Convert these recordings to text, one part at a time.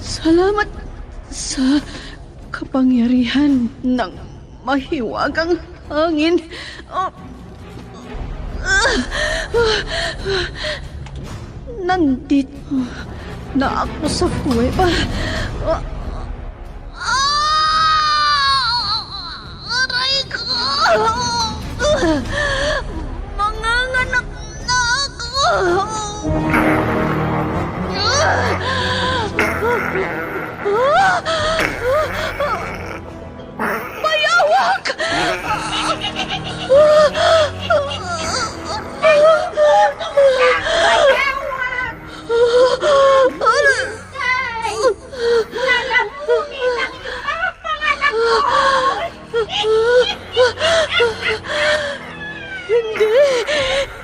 Salamat sa kapangyarihan ng mahiwagang hangin. Nandito na ako sa kuweba. Aray ko! Manganganak na ako! Bayawak!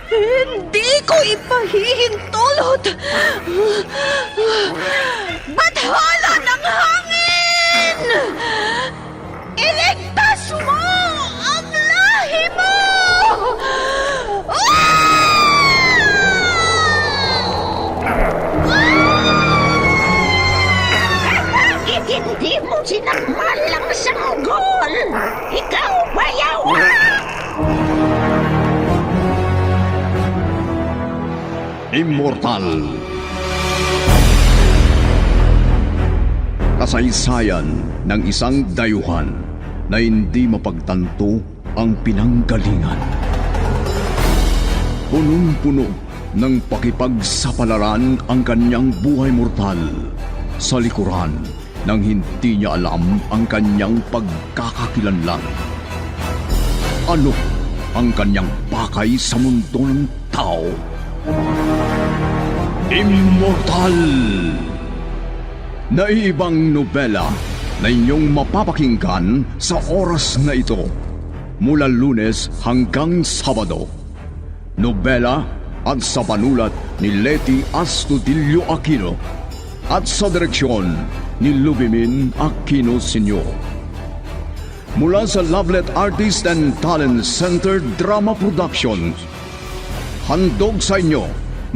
Hindi ko ipahihintulot. Bathala ng hangin! Iligtas mo ang lahi mo! Bakit hindi mo sinakmal ang sanggol? Ikaw, bayawak! Immortal. Kasaysayan ng isang dayuhan na hindi mapagtanto ang pinanggalingan. Punong-puno ng pakipagsapalaran ang kanyang buhay mortal sa likuran nang hindi niya alam ang kanyang pagkakakilanlan. Ano ang kanyang pakay sa mundo ng tao? Immortal! Naiibang nobela na inyong mapapakinggan sa oras na ito mula Lunes hanggang Sabado. Nobela at sa panulat ni Leti Astudillo Aquino at sa direksyon ni Lubimin Aquino Sr. Mula sa Lovelet Artist and Talent Center Drama Productions, handog sa inyo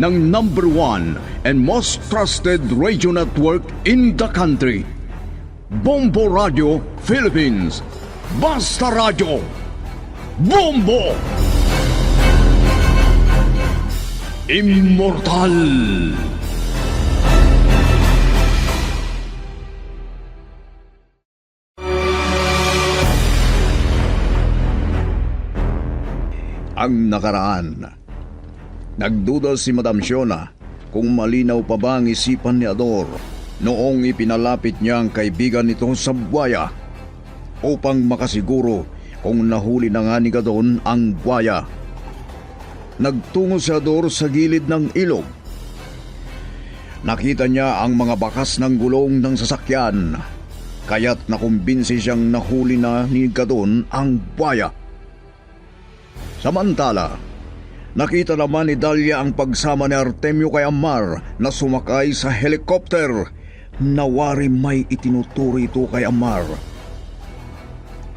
ng #1 and most trusted radio network in the country, Bombo Radio Philippines. Basta Radio Bombo! Immortal! Ang nakaraan. Nagduda si Madam Shona kung malinaw pa ba ang isipan ni Ador noong ipinalapit niya ang kaibigan nito sa buwaya upang makasiguro kung nahuli na nga ni Gadon ang buwaya. Nagtungo si Ador sa gilid ng ilog. Nakita niya ang mga bakas ng gulong ng sasakyan, kaya't nakumbinsi siyang nahuli na ni Gadon ang buwaya. Samantala, nakita naman ni Dahlia ang pagsama ni Artemio kay Amar na sumakay sa helikopter. Nawari may itinuturo ito kay Amar.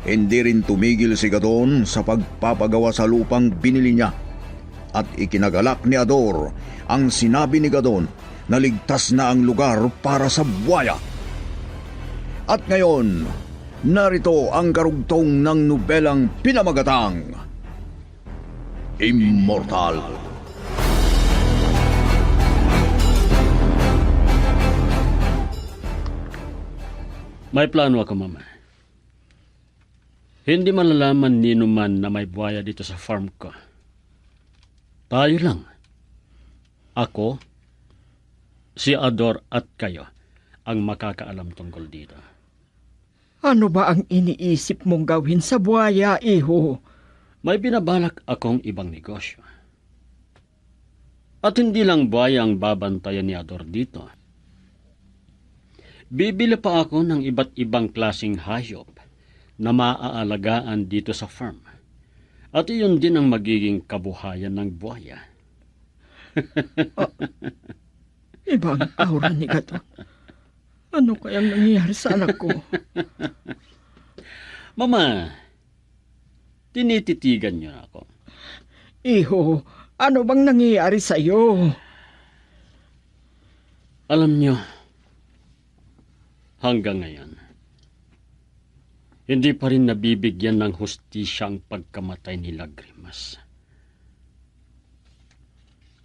Hindi rin tumigil si Gadon sa pagpapagawa sa lupang binili niya at ikinagalak ni Ador ang sinabi ni Gadon na ligtas na ang lugar para sa buwaya. At ngayon, narito ang karugtong ng nobelang pinamagatang Immortal. May plano ako, Mama. Hindi malalaman ni Numan na may buhaya dito sa farm ko. Tayo lang. Ako, si Ador at kayo ang makakaalam tungkol dito. Ano ba ang iniisip mong gawin sa buhaya, iho? May binabalak akong ibang negosyo. At hindi lang buhaya ang babantayan ni Ador dito. Bibili pa ako ng iba't ibang klaseng hayop na maaalagaan dito sa farm. At iyon din ang magiging kabuhayan ng buhaya. Ibang aura ni Gadon. Ano kayang nangyayari sa anak ko? Mama, tinititigan niyo ako. Iho, ano bang nangyayari sa iyo? Alam niyo, hanggang ngayon, hindi pa rin nabibigyan ng hustisya ang pagkamatay ni Lagrimas.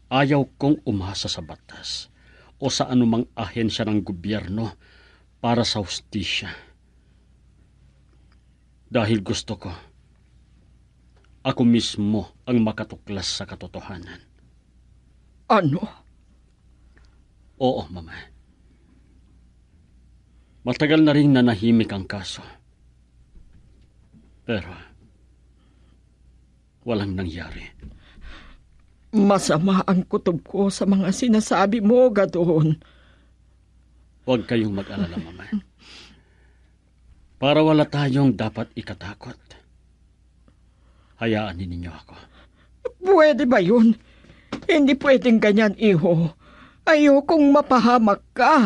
Ayaw kong umasa sa batas o sa anumang ahensya ng gobyerno para sa hustisya. Dahil gusto ko, ako mismo ang makatuklas sa katotohanan. Ano? Oo, Mama. Matagal na rin nanahimik ang kaso. Pero, walang nangyari. Masama ang kutob ko sa mga sinasabi mo, Gadon. Huwag kayong mag-alala, Mama. Para wala tayong dapat ikatakot, hayaan ninyo ako. Pwede ba yun? Hindi pwedeng ganyan, iho. Ayokong mapahamak ka.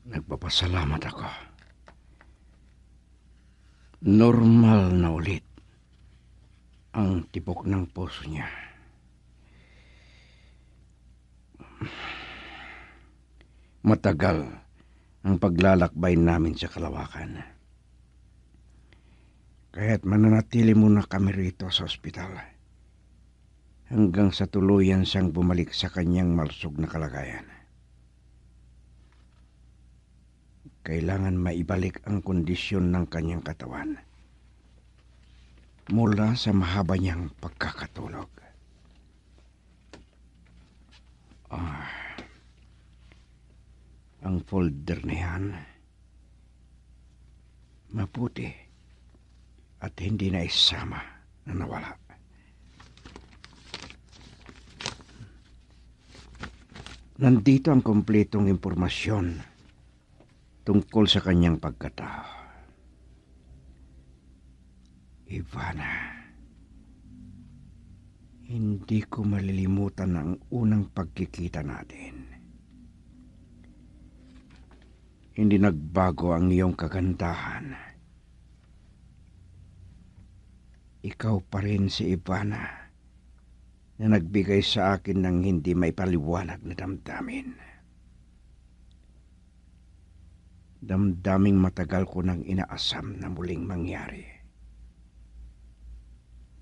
Nagpapasalamat ako. Normal na ulit ang tibok ng puso niya. Matagal ang paglalakbay namin sa Kalawakan. Kaya't mananatili muna kami rito sa ospital hanggang sa tuluyan siyang bumalik sa kanyang malusog na kalagayan. Kailangan maibalik ang kondisyon ng kanyang katawan mula sa mahaba niyang pagkakatulog. Ang folder na yan, maputi at hindi na isama na nawala. Nandito ang kompletong impormasyon tungkol sa kanyang pagkatao. Ivana, hindi ko malilimutan ang unang pagkikita natin. Hindi nagbago ang iyong kagandahan. Ikaw pa rin si Ivana na nagbigay sa akin ng hindi maipaliwanag na damdamin. Damdaming matagal ko nang inaasam na muling mangyari.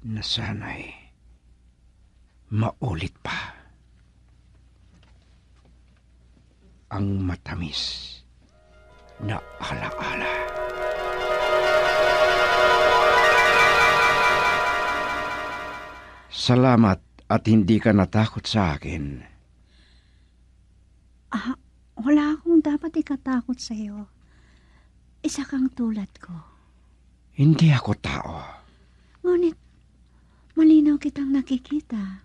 Na sana'y maulit pa. Ang matamis na alaala. Salamat at hindi ka natakot sa akin. Wala akong dapat ikatakot sa'yo. Isa kang tulad ko. Hindi ako tao. Ngunit, malinaw kitang nakikita.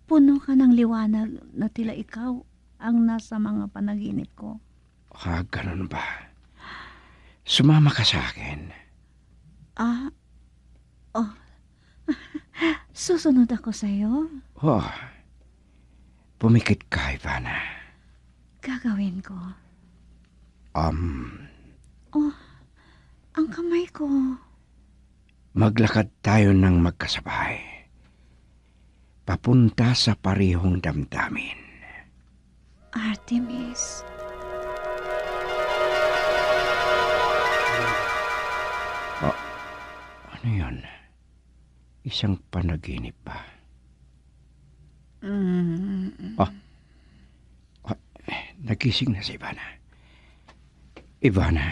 Puno ka ng liwanag na tila ikaw ang nasa mga panaginip ko. Ganun ba? Sumama ka sa akin. Susunod ako sa'yo. Pumikit ka, Ivana. Gagawin ko. Ang kamay ko. Maglakad tayo ng magkasabay. Papunta sa parehong damdamin. Artemis. Ano yun? Isang panaginip ba? Nagising na si Ivana. Ivana.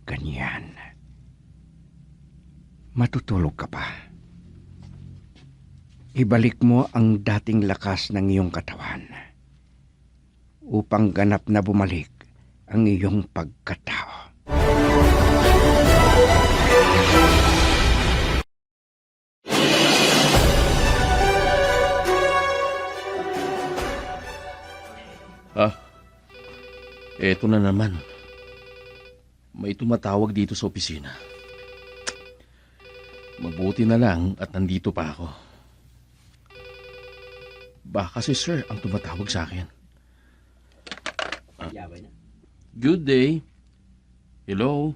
Ganyan. Matutulog ka pa. Ibalik mo ang dating lakas ng iyong katawan upang ganap na bumalik ang iyong pagkatao. Eto na naman. May tumatawag dito sa opisina. Mabuti na lang at nandito pa ako. Baka si sir ang tumatawag sa akin. Good day. Hello?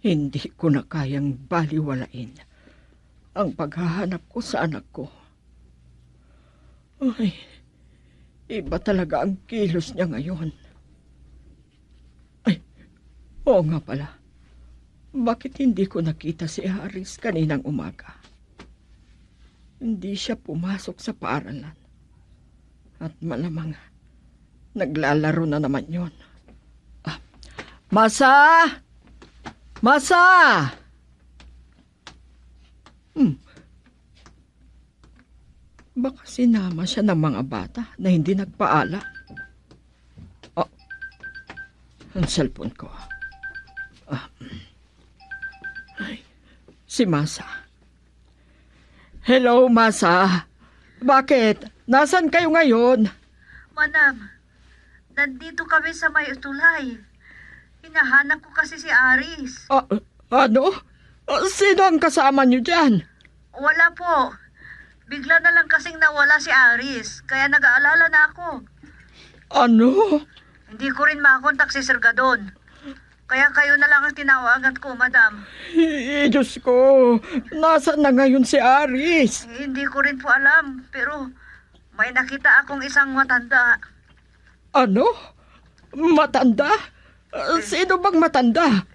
Hindi ko na kayang baliwalain ang paghahanap ko sa anak ko. Ay, iba talaga ang kilos niya ngayon. Ay, oo nga pala. Bakit hindi ko nakita si Haris kaninang umaga? Hindi siya pumasok sa paaralan. At malamang naglalaro na naman yon. Ah, Masa! Masa! Baka sinama siya ng mga bata na hindi nagpaala. Oh, ang cellphone ko. Ay, si Masa. Hello, Masa. Bakit? Nasaan kayo ngayon? Madam, nandito kami sa may tulay. Hinahanap ko kasi si Aris. Ano? Sino ang kasama niyo dyan? Wala po. Bigla na lang kasing nawala si Aris, kaya nag-aalala na ako. Ano? Hindi ko rin makakontak si Sir Gadon. Kaya kayo na lang ang tinawagan ko, madam. Diyos ko, nasaan na ngayon si Aris? Hindi ko rin po alam, pero may nakita akong isang matanda. Ano? Matanda? Sino bang matanda?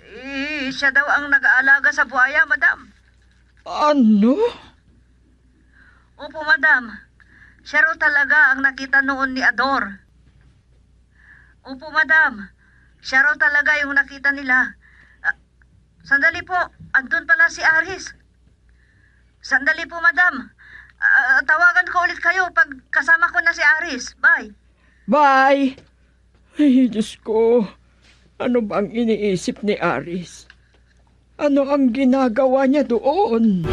Siya daw ang nag-aalaga sa buhaya, madam. Ano? Opo, madam. Siya raw talaga ang nakita noon ni Ador. Opo, madam. Siya raw talaga yung nakita nila. Sandali po. Andun pala si Aris. Sandali po, madam. Tawagan ko ulit kayo pag kasama ko na si Aris. Bye. Bye! Ay, Diyos ko. Ano bang iniisip ni Aris? Ano ang ginagawa niya doon?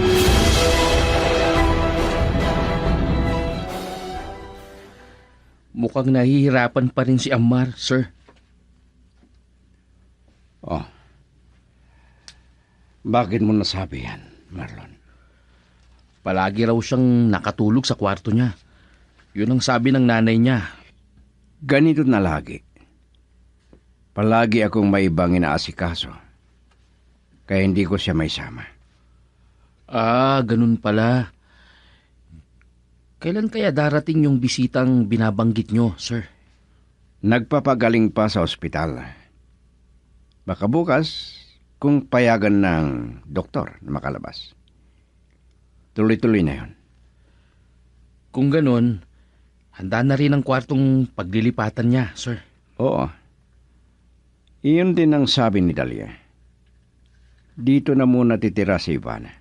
Mukhang nahihirapan pa rin si Amar, sir. Oh. Bakit mo nasabi yan, Marlon? Palagi raw siyang nakatulog sa kwarto niya. Yun ang sabi ng nanay niya. Ganito na lagi. Palagi akong may ibang inaasikaso. Kaya hindi ko siya may sama. Ganun pala. Kailan kaya darating yung bisitang binabanggit nyo, sir? Nagpapagaling pa sa ospital. Baka bukas, kung payagan ng doktor na makalabas. Tuloy-tuloy na yon. Kung ganun, handa na rin ang kwartong paglilipatan niya, sir. Oo. Iyon din ang sabi ni Dalia. Dito na muna titira si Ivana.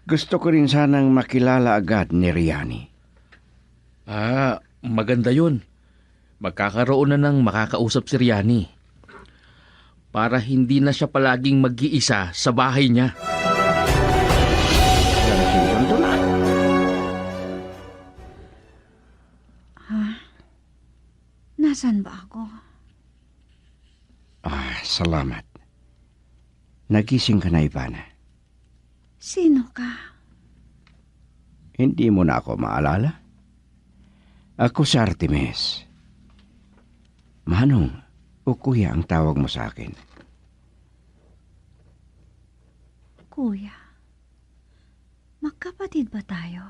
Gusto ko rin sanang makilala agad ni Riani. Maganda yun. Magkakaroon na ng makakausap si Riani. Para hindi na siya palaging mag-iisa sa bahay niya. Nasaan ba ako? Salamat. Nagising ka na, Ivana. Sino ka? Hindi mo na ako maalala? Ako si Artemis. Manong o kuya ang tawag mo sa akin. Kuya, magkapatid ba tayo?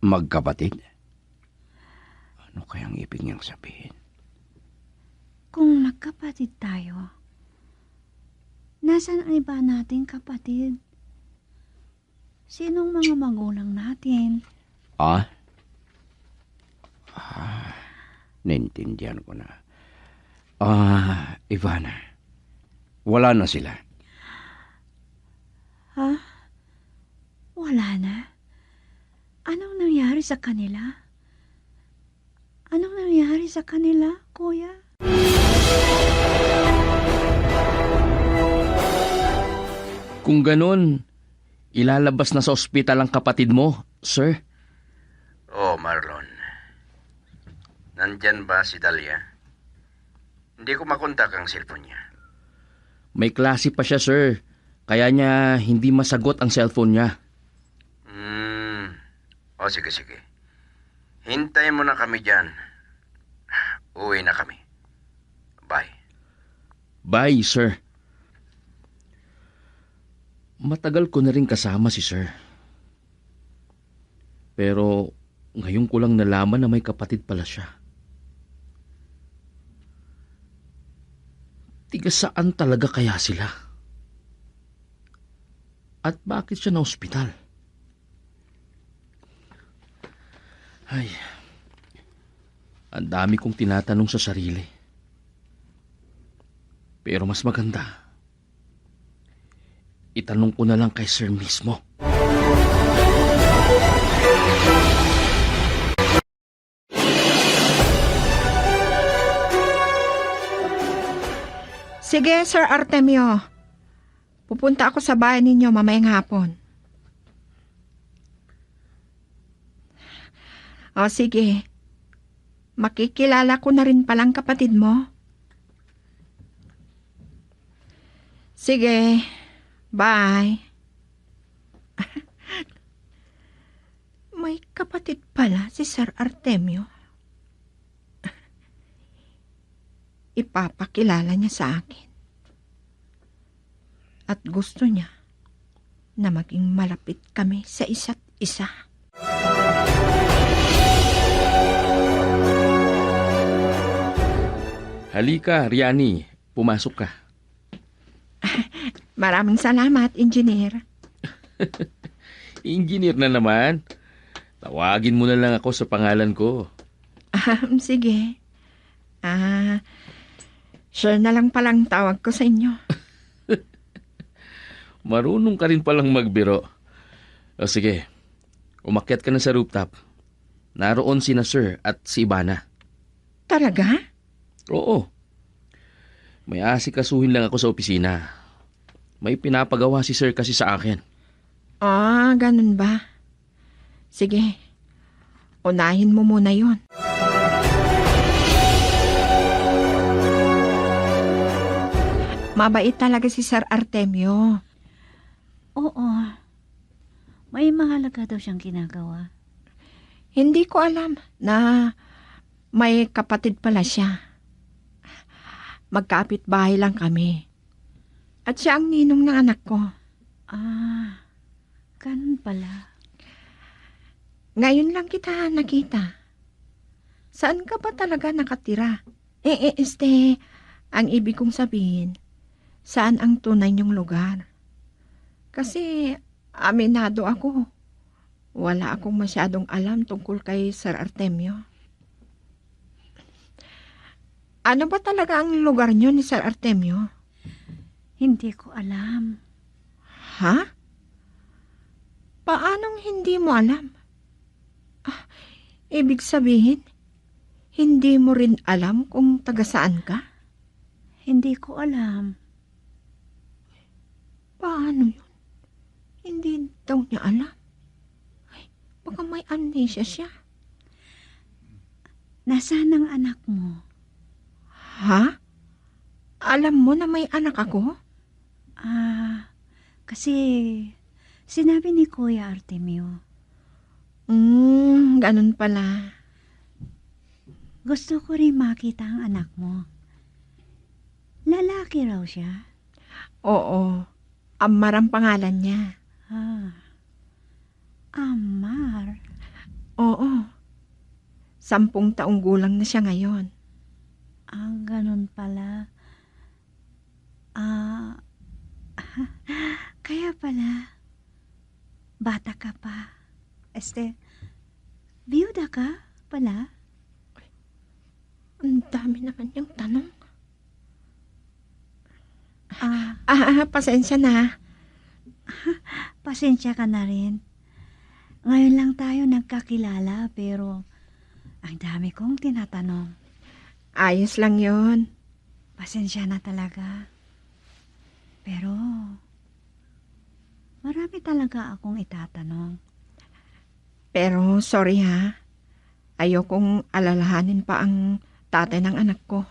Magkapatid? Ano kayang ibig niyang sabihin? Kung magkapatid tayo, nasaan ang iba nating kapatid? Sinong mga magulang natin? Naintindihan ko na. Ivana, wala na sila. Wala na? Anong nangyari sa kanila? Anong nangyari sa kanila, kuya? Kung ganun, ilalabas na sa ospital ang kapatid mo, sir? Marlon. Nandyan ba si Dalia? Hindi ko makontak ang cellphone niya. May klase pa siya, sir. Kaya niya hindi masagot ang cellphone niya. O sige. Hintayin mo na kami dyan. Uwi na kami. Bye. Bye, sir. Matagal ko na rin kasama si sir. Pero ngayon ko lang nalaman na may kapatid pala siya. Tiga saan talaga kaya sila? At bakit siya na ospital? Ay, ang dami kong tinatanong sa sarili. Pero mas maganda, itanong ko na lang kay sir mismo. Sige, Sir Artemio. Pupunta ako sa bahay ninyo mamayang hapon. O sige. Makikilala ko na rin palang kapatid mo. Sige. Bye. May kapatid pala si Sir Artemio. Ipapakilala niya sa akin. At gusto niya na maging malapit kami sa isa't isa. Halika, Riani. Pumasok ka. Maraming salamat, Engineer. Engineer na naman. Tawagin mo na lang ako sa pangalan ko. Sige. Sure na lang palang tawag ko sa inyo. Marunong ka rin palang magbiro. O sige, umakyat ka na sa rooftop. Naroon sina Sir at si Ivana. Talaga? Oo. May asikasuhin lang ako sa opisina. May pinapagawa si Sir kasi sa akin. Ganun ba? Sige, unahin mo muna yon. Mabait talaga si Sir Artemio. Oo. May mahalaga daw siyang ginagawa. Hindi ko alam na may kapatid pala siya. Magkapit-bahay lang kami. At siya ang ninong ng anak ko. Ganun pala. Ngayon lang kita nakita. Saan ka ba talaga nakatira? Ang ibig kong sabihin, saan ang tunay niyong lugar? Kasi aminado ako. Wala akong masyadong alam tungkol kay Sir Artemio. Ano ba talaga ang lugar niyo ni Sir Artemio? Hindi ko alam. Ha? Paanong hindi mo alam? Ibig sabihin, hindi mo rin alam kung taga saan ka? Hindi ko alam. Paano yun? Hindi daw niya alam. Ay, baka may amnesia siya. Nasaan ang anak mo? Ha? Alam mo na may anak ako? Kasi sinabi ni Kuya Artemio. Ganun pala. Gusto ko rin makita ang anak mo. Lalaki raw siya. Oo. Amar ang pangalan niya. Amar? Oo. 10 taong gulang na siya ngayon. Ganun pala. Kaya pala, bata ka pa. Biyuda ka pala? Ang dami naman yung tanong. Pasensya na. Pasensya ka na rin. Ngayon lang tayo nagkakilala pero ang dami kong tinatanong. Ayos lang yon. Pasensya na talaga. Pero marami talaga akong itatanong. Pero sorry ha. Ayokong alalahanin pa ang tatay ng anak ko.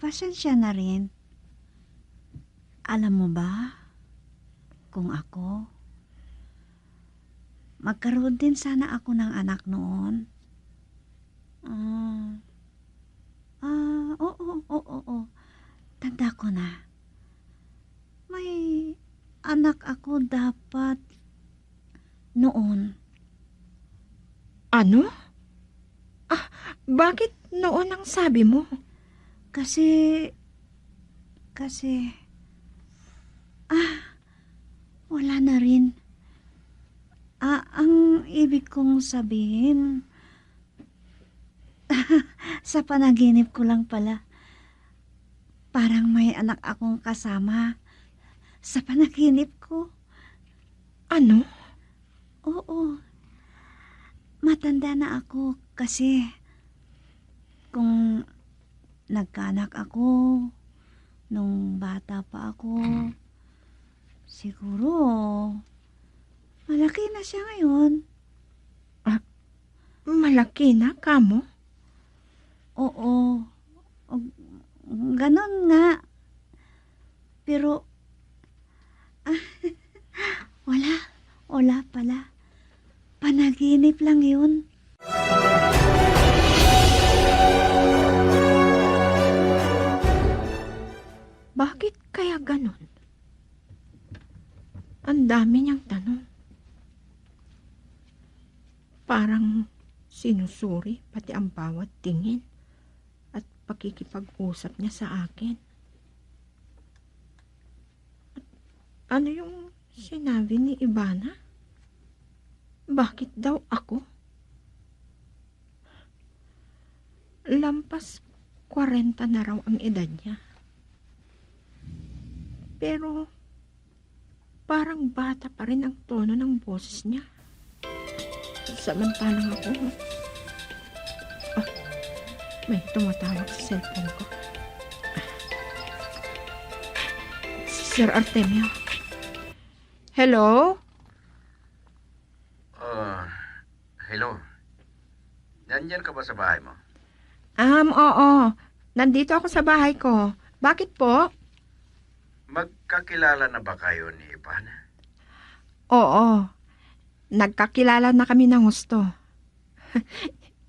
pasensya na rin. Alam mo ba, kung ako, magkaroon din sana ako ng anak noon. Oo. Tanda ko na. May anak ako dapat noon. Ano? Bakit noon ang sabi mo? Kasi, wala na rin. Ang ibig kong sabihin, sa panaginip ko lang pala, parang may anak akong kasama sa panaginip ko. Ano? Oo. Matanda na ako kasi kung nagkaanak ako nung bata pa ako, siguro malaki na siya ngayon. Malaki na kamo? Oo. Ganon nga. Pero wala pala. Panaginip lang yun. Bakit kaya ganon? Ang dami niyang tanong. Parang sinusuri pati ang bawat tingin at pakikipag-usap niya sa akin. At ano yung sinabi ni Ivana? Bakit daw ako? Lampas 40 na raw ang edad niya. Pero parang bata pa rin ang tono ng boses niya. Samantalang ako, may tumatawag sa cellphone ko. Sir Artemio. Hello? Hello. Nandyan ka ba sa bahay mo? Oo. Nandito ako sa bahay ko. Bakit po? Magkakilala na ba kayo ni Ivana? Oo. Nagkakilala na kami ng gusto.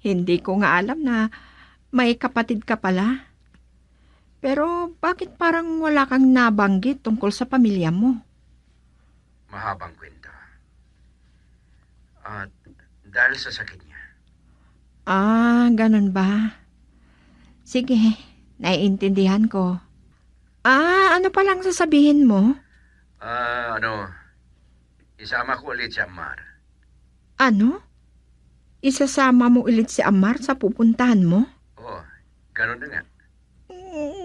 Hindi ko nga alam na may kapatid ka pala. Pero bakit parang wala kang nabanggit tungkol sa pamilya mo? Mahabang kwento. At dahil sa sakit niya. Ganun ba? Sige, naiintindihan ko. Ano palang sasabihin mo? Isama ko ulit si Amar. Ano? Isasama mo ulit si Amar sa pupuntahan mo? Oo, ganun na nga.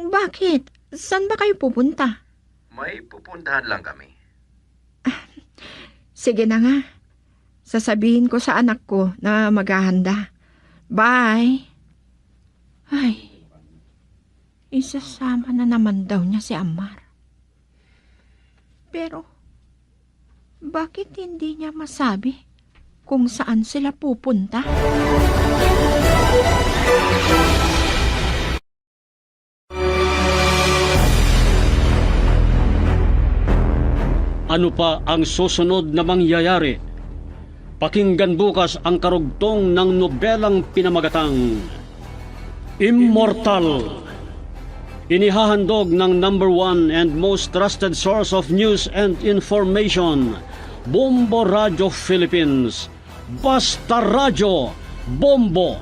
Bakit? Saan ba kayo pupunta? May pupuntahan lang kami. Sige na nga. Sasabihin ko sa anak ko na maghahanda. Bye! Ay, isasama na naman daw niya si Amar. Pero, bakit hindi niya masabi kung saan sila pupunta? Ano pa ang susunod na mangyayari? Pakinggan bukas ang karugtong ng nobelang pinamagatang Immortal. Inihahandog ng #1 and most trusted source of news and information, Bombo Radio Philippines. Basta Radio, Bombo!